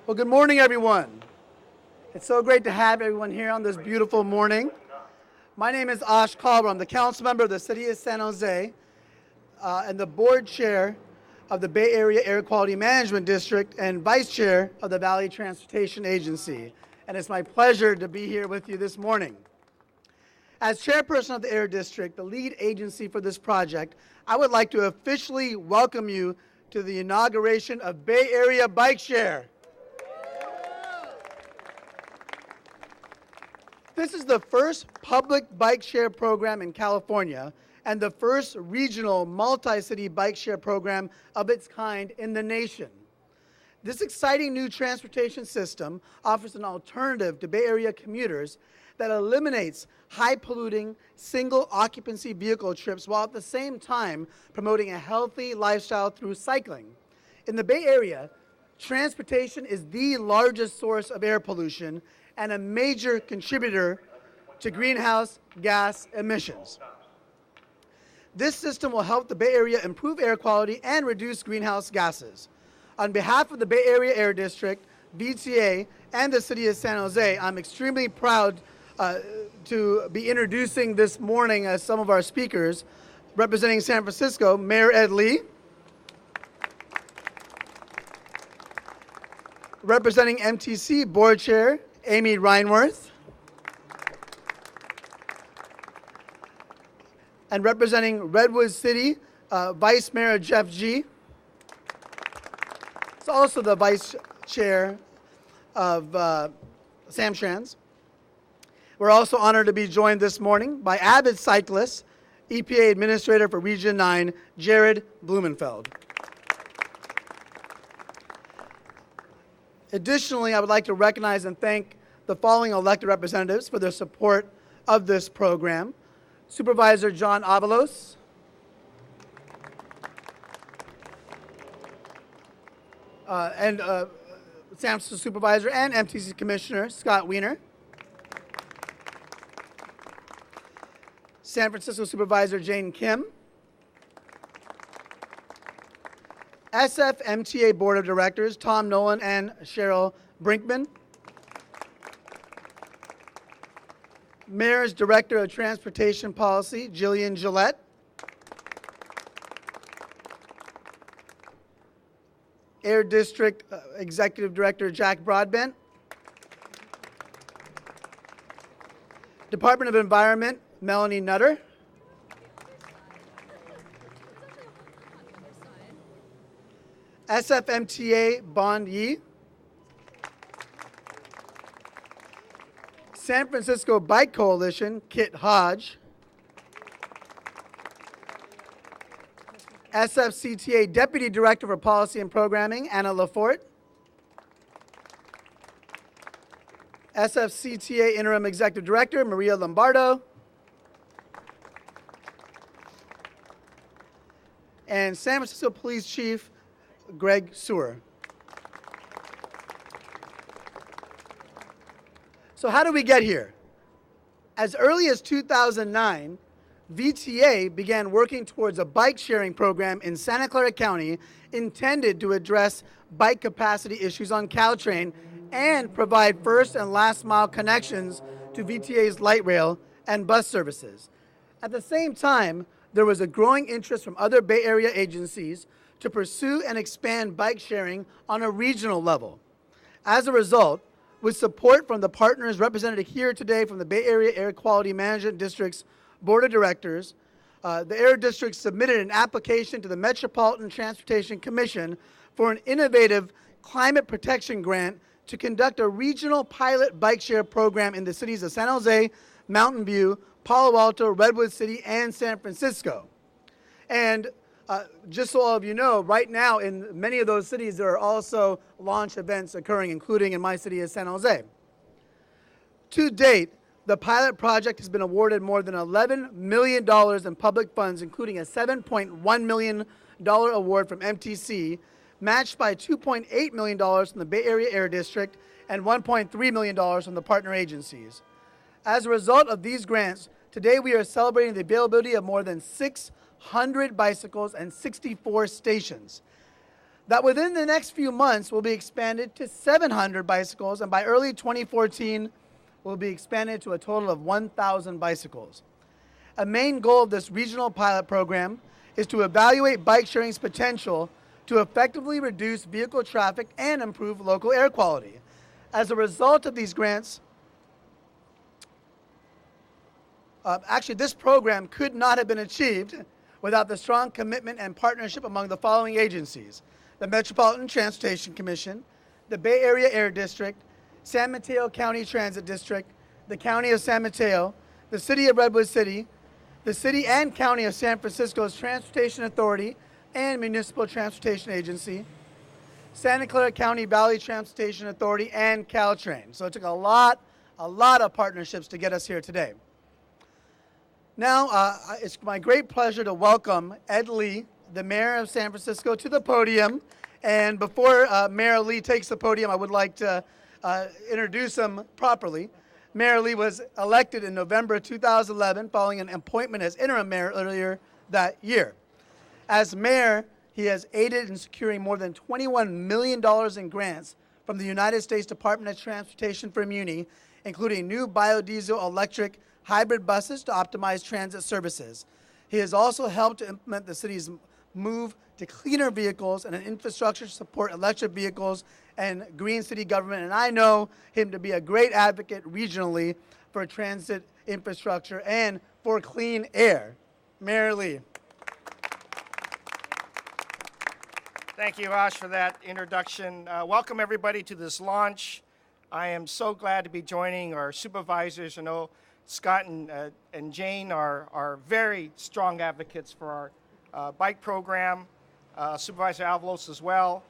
Well, good morning, everyone. It's so great to have everyone here on this beautiful morning. My name is Ash Kalra. I'm the council member of the City of San Jose and the board chair of the Bay Area Air Quality Management District and vice chair of the Valley Transportation Agency. And it's my pleasure to be here with you this morning. As chairperson of the Air District, the lead agency for this project, I would like to officially welcome you to the inauguration of Bay Area Bike Share. This is the first public bike share program in California and the first regional multi-city bike share program of its kind in the nation. This exciting new transportation system offers an alternative to Bay Area commuters that eliminates high-polluting, single-occupancy vehicle trips while at the same time promoting a healthy lifestyle through cycling. In the Bay Area, transportation is the largest source of air pollution and a major contributor to greenhouse gas emissions. This system will help the Bay Area improve air quality and reduce greenhouse gases. On behalf of the Bay Area Air District, VTA, and the City of San Jose, I'm extremely proud to be introducing this morning as some of our speakers. Representing San Francisco, Mayor Ed Lee. Representing MTC Board Chair, Amy Reinworth. And representing Redwood City, Vice Mayor Jeff G. It's also the Vice Chair of Sam Trans. We're also honored to be joined this morning by avid cyclist, EPA Administrator for Region 9, Jared Blumenfeld. Additionally, I would like to recognize and thank the following elected representatives for their support of this program. Supervisor John Avalos, and San Francisco Supervisor and MTC Commissioner Scott Wiener. San Francisco Supervisor Jane Kim. SFMTA Board of Directors Tom Nolan and Cheryl Brinkman. Mayor's Director of Transportation Policy, Jillian Gillette. Air District Executive Director, Jack Broadbent. Department of Environment, Melanie Nutter. SFMTA, Bond Yi. San Francisco Bike Coalition, Kit Hodge. SFCTA Deputy Director for Policy and Programming, Anna Lafort. SFCTA Interim Executive Director, Maria Lombardo. And San Francisco Police Chief, Greg Sewer. So how did we get here? As early as 2009, VTA began working towards a bike sharing program in Santa Clara County intended to address bike capacity issues on Caltrain and provide first and last mile connections to VTA's light rail and bus services. At the same time, there was a growing interest from other Bay Area agencies to pursue and expand bike sharing on a regional level. As a result, with support from the partners represented here today from the Bay Area Air Quality Management District's Board of Directors, the Air District submitted an application to the Metropolitan Transportation Commission for an innovative climate protection grant to conduct a regional pilot bike share program in the cities of San Jose, Mountain View, Palo Alto, Redwood City, and San Francisco. And just so all of you know, right now in many of those cities there are also launch events occurring, including in my city of San Jose. To date, the pilot project has been awarded more than $11 million in public funds, including a $7.1 million award from MTC, matched by $2.8 million from the Bay Area Air District and $1.3 million from the partner agencies. As a result of these grants, today we are celebrating the availability of more than 600 bicycles and 64 stations. that within the next few months will be expanded to 700 bicycles, and by early 2014 will be expanded to a total of 1,000 bicycles. A main goal of this regional pilot program is to evaluate bike sharing's potential to effectively reduce vehicle traffic and improve local air quality. As a result of these grants, actually this program could not have been achieved without the strong commitment and partnership among the following agencies: the Metropolitan Transportation Commission, the Bay Area Air District, San Mateo County Transit District, the County of San Mateo, the City of Redwood City, the City and County of San Francisco's Transportation Authority and Municipal Transportation Agency, Santa Clara County Valley Transportation Authority, and Caltrain. So it took a lot of partnerships to get us here today. Now, it's my great pleasure to welcome Ed Lee, the Mayor of San Francisco, to the podium. And before Mayor Lee takes the podium, I would like to introduce him properly. Mayor Lee was elected in November 2011 following an appointment as interim mayor earlier that year. As mayor, he has aided in securing more than $21 million in grants from the United States Department of Transportation for Muni, including new biodiesel electric hybrid buses to optimize transit services. He has also helped to implement the city's move to cleaner vehicles and an infrastructure to support electric vehicles and green city government. And I know him to be a great advocate regionally for transit infrastructure and for clean air. Mayor Lee. Thank you, Ash, for that introduction. Welcome, everybody, to this launch. I am so glad to be joining our supervisors. I know Scott and Jane are very strong advocates for our bike program, Supervisor Avalos as well,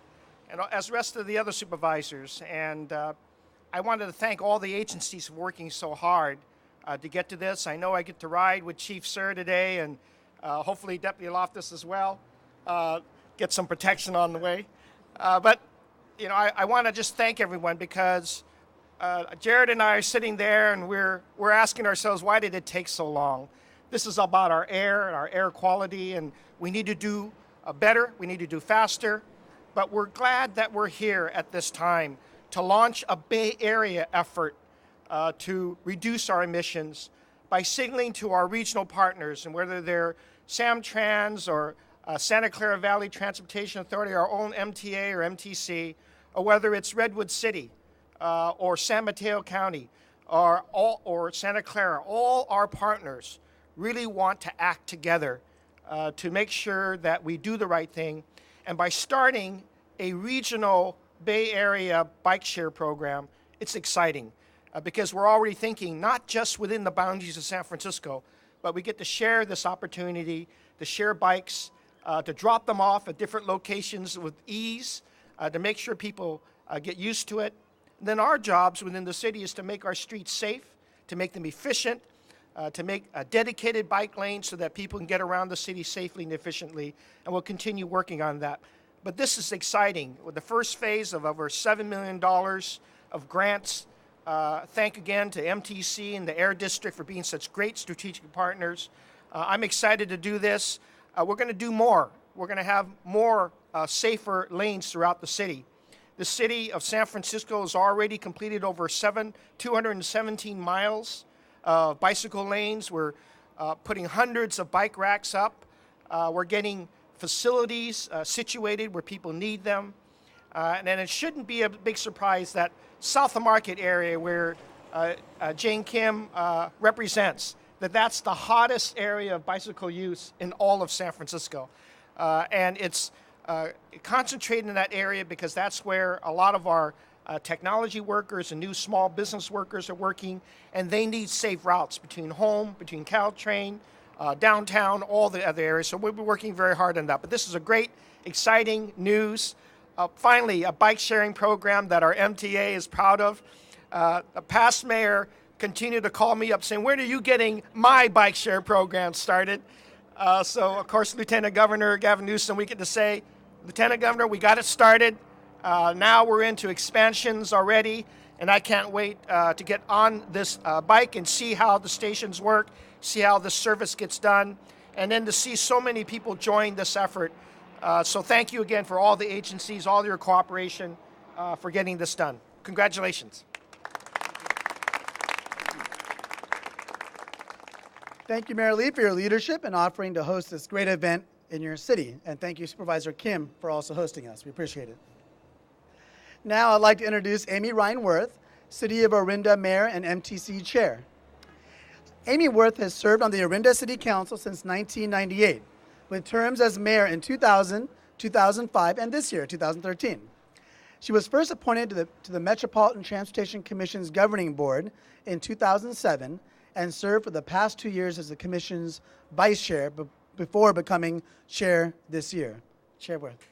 and as the rest of the other supervisors. And I wanted to thank all the agencies for working so hard to get to this. I know I get to ride with Chief Sir today, and hopefully Deputy Loftus as well. Get some protection on the way. But, you know, I want to just thank everyone because Jared and I are sitting there and we're asking ourselves, why did it take so long? This is about our air and our air quality, and we need to do better, we need to do faster. But we're glad that we're here at this time to launch a Bay Area effort to reduce our emissions by signaling to our regional partners, and whether they're SamTrans or Santa Clara Valley Transportation Authority, our own MTA or MTC, or whether it's Redwood City or San Mateo County or Santa Clara, all our partners really want to act together to make sure that we do the right thing. And by starting a regional Bay Area bike share program, it's exciting because we're already thinking not just within the boundaries of San Francisco, but we get to share this opportunity to share bikes, to drop them off at different locations with ease, to make sure people get used to it. And then our jobs within the city is to make our streets safe, to make them efficient, to make a dedicated bike lane so that people can get around the city safely and efficiently, and we'll continue working on that. But this is exciting. With the first phase of over $7 million of grants, thank again to MTC and the Air District for being such great strategic partners. I'm excited to do this. We're going to do more. We're going to have more safer lanes throughout the city. The city of San Francisco has already completed over 217 miles of bicycle lanes. We're putting hundreds of bike racks up. We're getting facilities situated where people need them. And then it shouldn't be a big surprise that South of Market area where Jane Kim represents, that's the hottest area of bicycle use in all of San Francisco. And it's concentrated in that area because that's where a lot of our technology workers and new small business workers are working, and they need safe routes between home, between Caltrain, downtown, all the other areas. So we'll be working very hard on that. But this is a great, exciting news. Finally, a bike sharing program that our MTA is proud of. The past mayor continued to call me up saying, when are you getting my bike share program started? So, of course, Lieutenant Governor Gavin Newsom, we get to say, Lieutenant Governor, we got it started. Now we're into expansions already, and I can't wait to get on this bike and see how the stations work, see how the service gets done, and then to see so many people join this effort. So thank you again for all the agencies, all your cooperation for getting this done. Congratulations. Thank you, Mayor Lee, for your leadership in offering to host this great event in your city. And thank you, Supervisor Kim, for also hosting us. We appreciate it. Now I'd like to introduce Amy Ryan-Worth, City of Orinda Mayor and MTC Chair. Amy Worth has served on the Orinda City Council since 1998, with terms as mayor in 2000, 2005, and this year, 2013. She was first appointed to the Metropolitan Transportation Commission's Governing Board in 2007 and served for the past 2 years as the Commission's Vice Chair before becoming Chair this year. Chair Worth.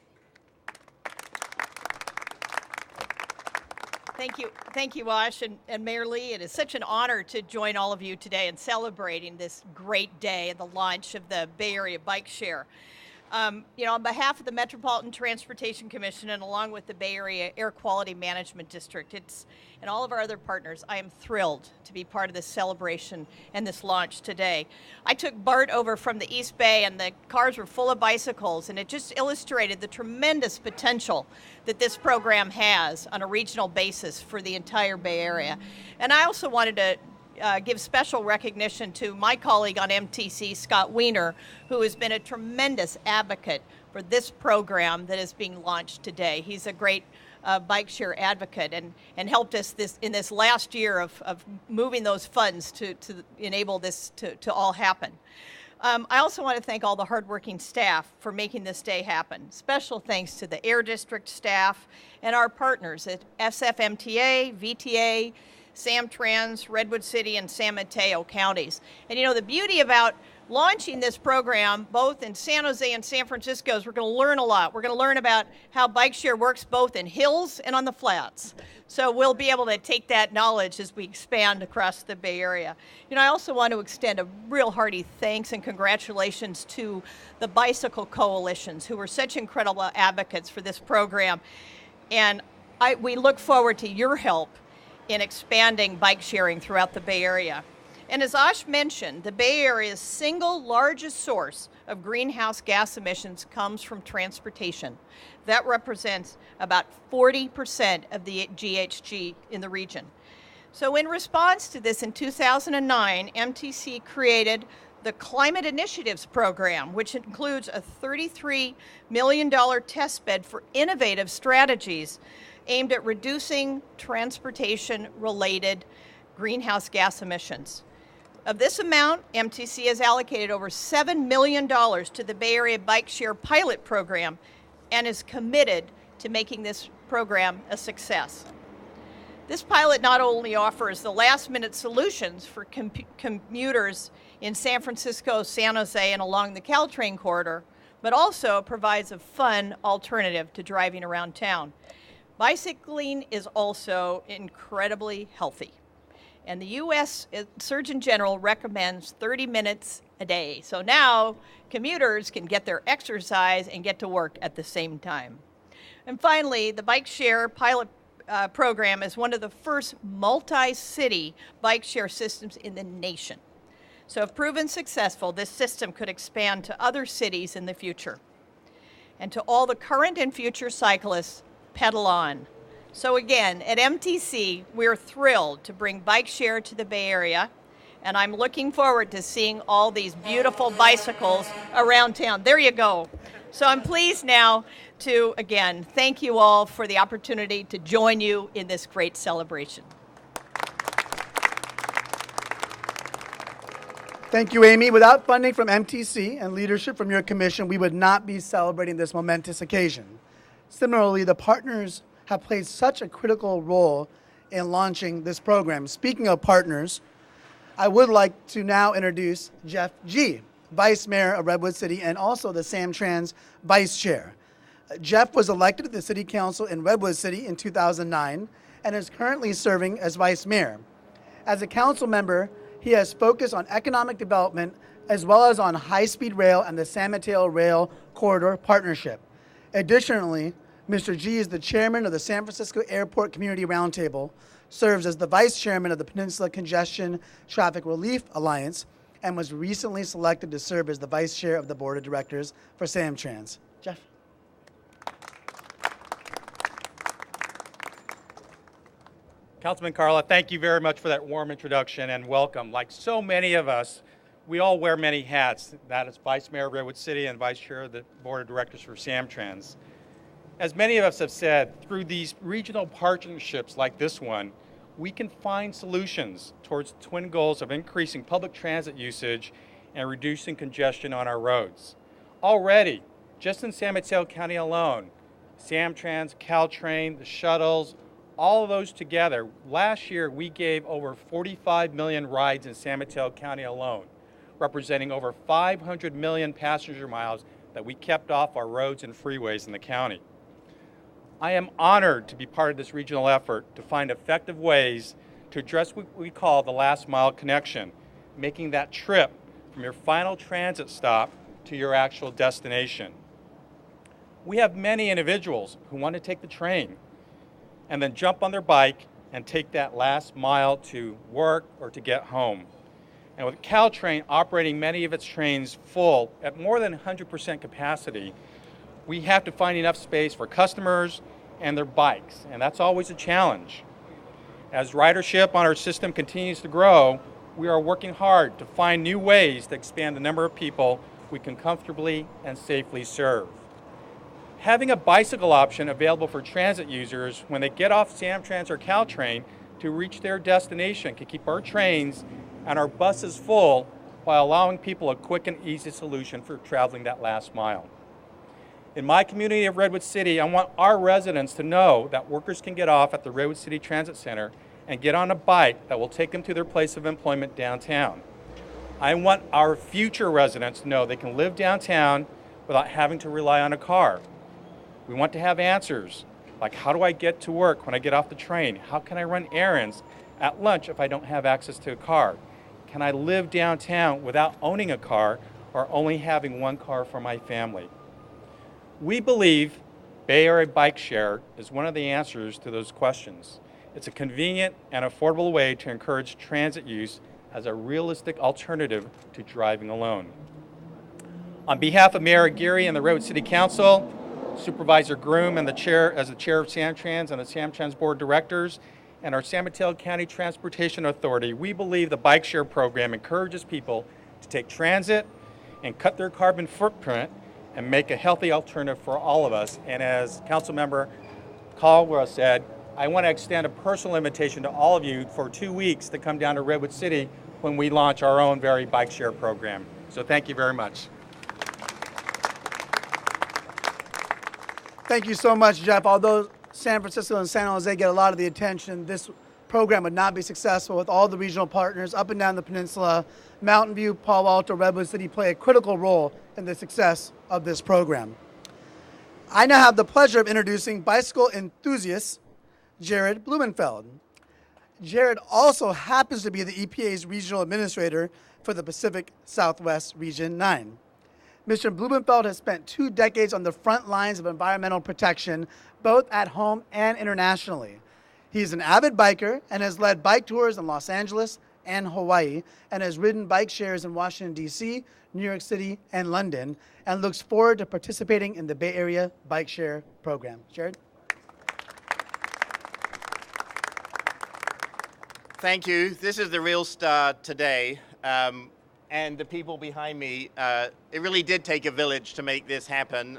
Thank you, Wash, and Mayor Lee. It is such an honor to join all of you today in celebrating this great day, the launch of the Bay Area Bike Share. On behalf of the Metropolitan Transportation Commission and along with the Bay Area Air Quality Management District, and all of our other partners, I am thrilled to be part of this celebration and this launch today. I took Bart over from the East Bay and the cars were full of bicycles, and it just illustrated the tremendous potential that this program has on a regional basis for the entire Bay Area. And I also wanted to give special recognition to my colleague on MTC, Scott Wiener, who has been a tremendous advocate for this program that is being launched today. He's a great bike share advocate and helped us in this last year of moving those funds to enable this to all happen. I also want to thank all the hardworking staff for making this day happen. Special thanks to the Air District staff and our partners at SFMTA, VTA, Samtrans, Redwood City, and San Mateo counties. And the beauty about launching this program both in San Jose and San Francisco is we're going to learn a lot. We're going to learn about how bike share works both in hills and on the flats. So we'll be able to take that knowledge as we expand across the Bay Area. I also want to extend a real hearty thanks and congratulations to the bicycle coalitions who were such incredible advocates for this program. And we look forward to your help in expanding bike sharing throughout the Bay Area. And as Ash mentioned, the Bay Area's single largest source of greenhouse gas emissions comes from transportation. That represents about 40% of the GHG in the region. So in response to this, in 2009, MTC created the Climate Initiatives Program, which includes a $33 million test bed for innovative strategies aimed at reducing transportation-related greenhouse gas emissions. Of this amount, MTC has allocated over $7 million to the Bay Area Bike Share pilot program and is committed to making this program a success. This pilot not only offers the last-minute solutions for commuters in San Francisco, San Jose, and along the Caltrain corridor, but also provides a fun alternative to driving around town. Bicycling is also incredibly healthy, and the U.S. Surgeon General recommends 30 minutes a day. So now commuters can get their exercise and get to work at the same time. And finally, the Bike Share pilot program is one of the first multi-city bike share systems in the nation. So if proven successful, this system could expand to other cities in the future. And to all the current and future cyclists, pedal on. So again, at MTC, we're thrilled to bring bike share to the Bay Area, and I'm looking forward to seeing all these beautiful bicycles around town. There you go. So I'm pleased now to, again, thank you all for the opportunity to join you in this great celebration. Thank you, Amy. Without funding from MTC and leadership from your commission, we would not be celebrating this momentous occasion. Similarly, the partners have played such a critical role in launching this program. Speaking of partners, I would like to now introduce Jeff G., Vice Mayor of Redwood City and also the Samtrans Vice Chair. Jeff was elected to the City Council in Redwood City in 2009 and is currently serving as Vice Mayor. As a council member, he has focused on economic development as well as on high-speed rail and the San Mateo Rail Corridor Partnership. Additionally, Mr. G is the chairman of the San Francisco Airport Community Roundtable, serves as the vice chairman of the Peninsula Congestion Traffic Relief Alliance, and was recently selected to serve as the vice chair of the board of directors for Samtrans. Jeff. Councilman Carla, thank you very much for that warm introduction and welcome. Like so many of us, we all wear many hats. That is Vice Mayor of Redwood City and Vice Chair of the Board of Directors for Samtrans. As many of us have said, through these regional partnerships like this one, we can find solutions towards the twin goals of increasing public transit usage and reducing congestion on our roads. Already, just in San Mateo County alone, Samtrans, Caltrain, the shuttles, all of those together, last year we gave over 45 million rides in San Mateo County alone, representing over 500 million passenger miles that we kept off our roads and freeways in the county. I am honored to be part of this regional effort to find effective ways to address what we call the last mile connection, making that trip from your final transit stop to your actual destination. We have many individuals who want to take the train and then jump on their bike and take that last mile to work or to get home. And with Caltrain operating many of its trains full at more than 100% capacity, we have to find enough space for customers and their bikes, and that's always a challenge. As ridership on our system continues to grow, we are working hard to find new ways to expand the number of people we can comfortably and safely serve. Having a bicycle option available for transit users when they get off Samtrans or Caltrain to reach their destination can keep our trains and our buses full while allowing people a quick and easy solution for traveling that last mile. In my community of Redwood City, I want our residents to know that workers can get off at the Redwood City Transit Center and get on a bike that will take them to their place of employment downtown. I want our future residents to know they can live downtown without having to rely on a car. We want to have answers, like how do I get to work when I get off the train? How can I run errands at lunch if I don't have access to a car? Can I live downtown without owning a car or only having one car for my family? We believe Bay Area Bike Share is one of the answers to those questions. It's a convenient and affordable way to encourage transit use as a realistic alternative to driving alone. On behalf of Mayor Aguirre and the Redwood City Council, Supervisor Groom and the chair of Samtrans and the Samtrans Board of Directors, and our San Mateo County Transportation Authority, we believe the Bike Share program encourages people to take transit and cut their carbon footprint and make a healthy alternative for all of us. And as Councilmember Caldwell said, I want to extend a personal invitation to all of you for 2 weeks to come down to Redwood City when we launch our own very Bike Share program. So thank you very much. Thank you so much, Jeff. Although San Francisco and San Jose get a lot of the attention, this program would not be successful with all the regional partners up and down the peninsula. Mountain View, Palo Alto, Redwood City play a critical role in the success of this program. I now have the pleasure of introducing bicycle enthusiast Jared Blumenfeld. Jared also happens to be the EPA's regional administrator for the Pacific Southwest Region 9. Mr. Blumenfeld has spent 2 decades on the front lines of environmental protection, both at home and internationally. He is an avid biker and has led bike tours in Los Angeles and Hawaii, and has ridden bike shares in Washington, D.C., New York City, and London, and looks forward to participating in the Bay Area Bike Share program. Jared? Thank you. This is the real star today. And the people behind me, it really did take a village to make this happen.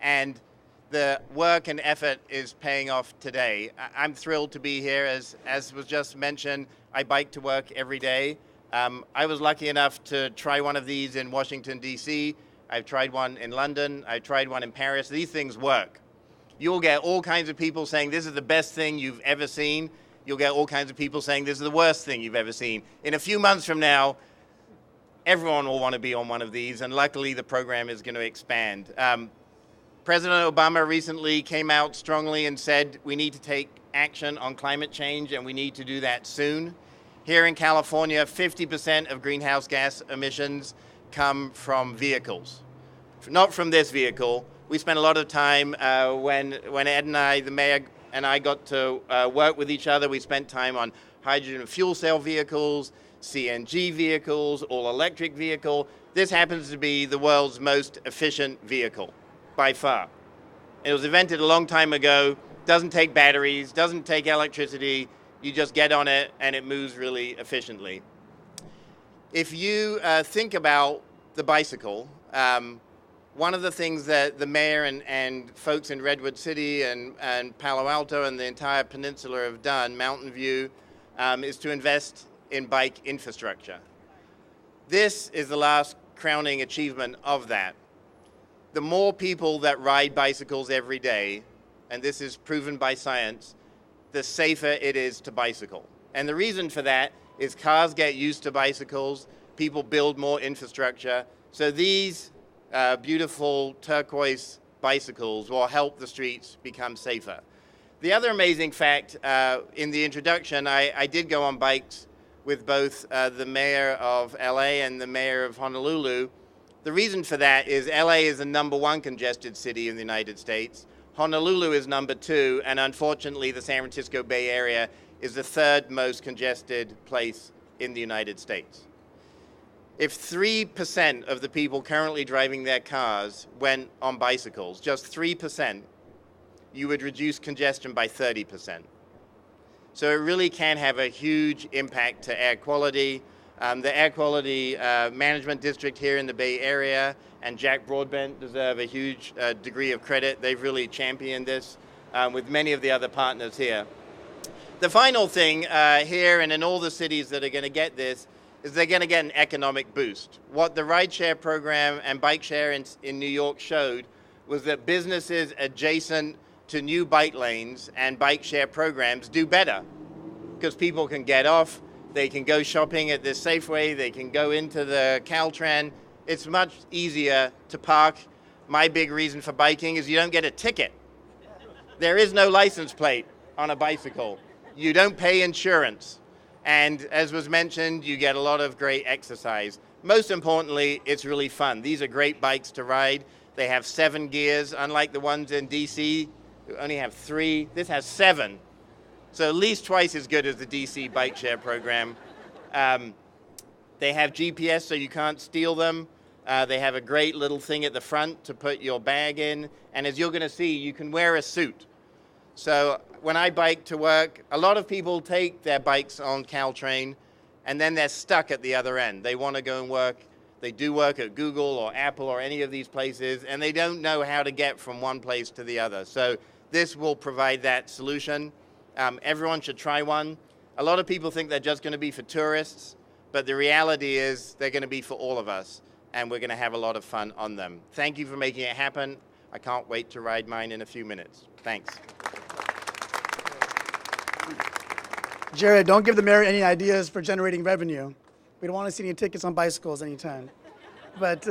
And the work and effort is paying off today. I'm thrilled to be here. As was just mentioned, I bike to work every day. I was lucky enough to try one of these in Washington, D.C. I've tried one in London. I tried one in Paris. These things work. You'll get all kinds of people saying this is the best thing you've ever seen. You'll get all kinds of people saying this is the worst thing you've ever seen. In a few months from now, everyone will want to be on one of these, and luckily the program is going to expand. President Obama recently came out strongly and said we need to take action on climate change, and we need to do that soon. Here in California, 50% of greenhouse gas emissions come from vehicles, not from this vehicle. We spent a lot of time when Ed and I, the mayor and I, got to work with each other. We spent time on hydrogen and fuel cell vehicles, CNG vehicles, all-electric vehicle. This happens to be the world's most efficient vehicle, by far. It was invented a long time ago, doesn't take batteries, doesn't take electricity, You just get on it and it moves really efficiently. If you think about the bicycle, one of the things that the mayor and folks in Redwood City and Palo Alto and the entire peninsula have done, Mountain View, is to invest in bike infrastructure. This is the last crowning achievement of that. The more people that ride bicycles every day, and this is proven by science, the safer it is to bicycle. And the reason for that is cars get used to bicycles, people build more infrastructure, so these beautiful turquoise bicycles will help the streets become safer. The other amazing fact, in the introduction, I did go on bikes with both the mayor of LA and the mayor of Honolulu. The reason for that is LA is the #1 congested city in the United States. Honolulu is #2, and unfortunately the San Francisco Bay Area is the 3rd most congested place in the United States. If 3% of the people currently driving their cars went on bicycles, just 3%, you would reduce congestion by 30%. So it really can have a huge impact to air quality. The Air Quality Management District here in the Bay Area and Jack Broadbent deserve a huge degree of credit. They've really championed this with many of the other partners here. The final thing here and in all the cities that are going to get this is they're going to get an economic boost. What the rideshare program and bike share in New York showed was that businesses adjacent to new bike lanes and bike share programs do better because people can get off, they can go shopping at the Safeway, they can go into the Caltrain. It's much easier to park. My big reason for biking is you don't get a ticket. There is no license plate on a bicycle. You don't pay insurance. And as was mentioned, you get a lot of great exercise. Most importantly, it's really fun. These are great bikes to ride. They have 7 gears, unlike the ones in DC, who only have 3. This has 7. So at least twice as good as the DC bike share program. They have GPS so you can't steal them. They have a great little thing at the front to put your bag in. And as you're going to see, you can wear a suit. So when I bike to work, a lot of people take their bikes on Caltrain and then they're stuck at the other end. They want to go and work. They do work at Google or Apple or any of these places, and they don't know how to get from one place to the other. So this will provide that solution. Everyone should try one. A lot of people think they're just going to be for tourists, but the reality is they're going to be for all of us, and we're going to have a lot of fun on them. Thank you for making it happen. I can't wait to ride mine in a few minutes. Thanks. Jared, don't give the mayor any ideas for generating revenue. We don't want to see any tickets on bicycles anytime. But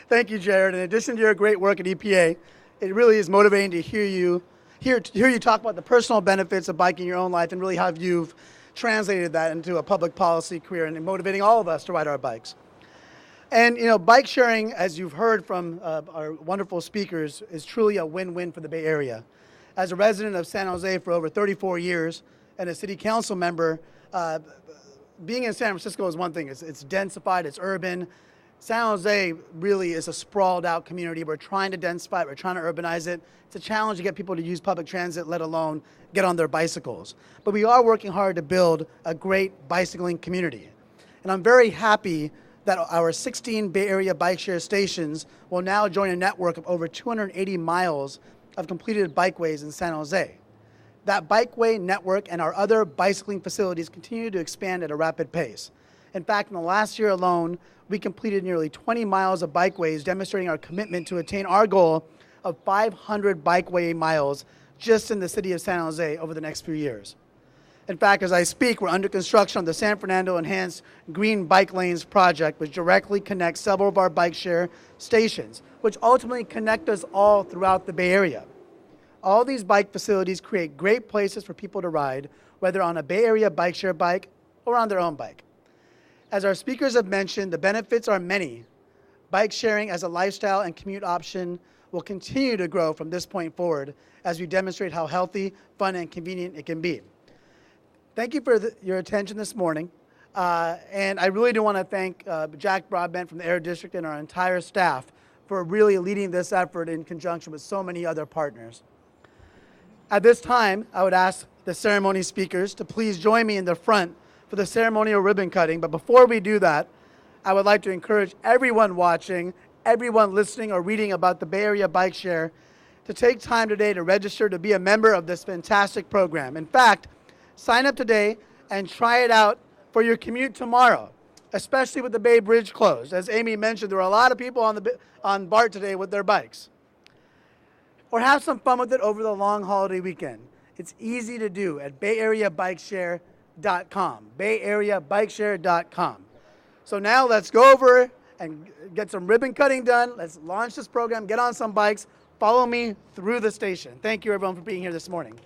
thank you, Jared. In addition to your great work at EPA, it really is motivating to hear you talk about the personal benefits of biking your own life and really how you've translated that into a public policy career and motivating all of us to ride our bikes. And bike sharing, as you've heard from our wonderful speakers, is truly a win-win for the Bay Area. As a resident of San Jose for over 34 years and a city council member, being in San Francisco is one thing. It's densified, it's urban. San Jose really is a sprawled out community. We're trying to densify it, we're trying to urbanize it. It's a challenge to get people to use public transit, let alone get on their bicycles. But we are working hard to build a great bicycling community. And I'm very happy that our 16 Bay Area bike share stations will now join a network of over 280 miles of completed bikeways in San Jose. That bikeway network and our other bicycling facilities continue to expand at a rapid pace. In fact, in the last year alone, we completed nearly 20 miles of bikeways, demonstrating our commitment to attain our goal of 500 bikeway miles just in the city of San Jose over the next few years. In fact, as I speak, we're under construction on the San Fernando Enhanced Green Bike Lanes project, which directly connects several of our bike share stations, which ultimately connect us all throughout the Bay Area. All these bike facilities create great places for people to ride, whether on a Bay Area bike share bike or on their own bike. As our speakers have mentioned, the benefits are many. Bike sharing as a lifestyle and commute option will continue to grow from this point forward as we demonstrate how healthy, fun, and convenient it can be. Thank you for your attention this morning. And I really do want to thank Jack Broadbent from the Air District and our entire staff for really leading this effort in conjunction with so many other partners. At this time, I would ask the ceremony speakers to please join me in the front for the ceremonial ribbon cutting. But before we do that, I would like to encourage everyone watching, everyone listening or reading about the Bay Area Bike Share to take time today to register to be a member of this fantastic program. In fact, sign up today and try it out for your commute tomorrow, especially with the Bay Bridge closed. As Amy mentioned, there were a lot of people on BART today with their bikes. Or have some fun with it over the long holiday weekend. It's easy to do at bayareabikeshare.com, bayareabikeshare.com. So now let's go over and get some ribbon cutting done. Let's launch this program, get on some bikes, follow me through the station. Thank you everyone for being here this morning.